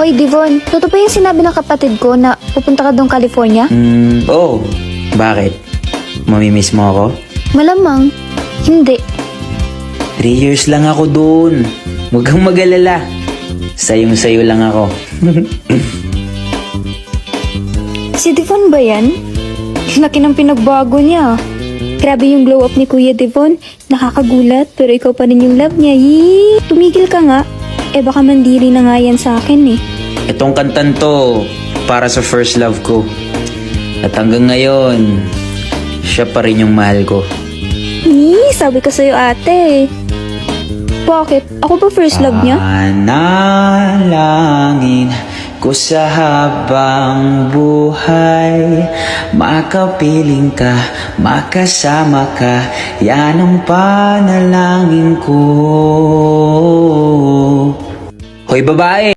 Hoy, Devon, totoo ba yung sinabi ng kapatid ko na pupunta ka doon California? Oo. Bakit? Mamimiss mo ako? Malamang. Hindi. 3 years lang ako doon. Huwag kang mag-alala. Sayong-sayo lang ako. Si Devon ba yan? Laki ng pinagbago niya. Grabe yung glow up ni Kuya Devon. Nakakagulat, pero ikaw pa rin yung love niya. Yee! Tumigil ka nga. Eh baka mandiri na nga yan sa akin eh. Itong kantan to, para sa first love ko. At hanggang ngayon, siya pa rin yung mahal ko. Yee! Sabi ko sa'yo ate. Bakit? Ako ba first love niya? Panalangin ko sa habang buhay, makapiling ka, makasama ka, yan ang panalangin ko. Hoy babae!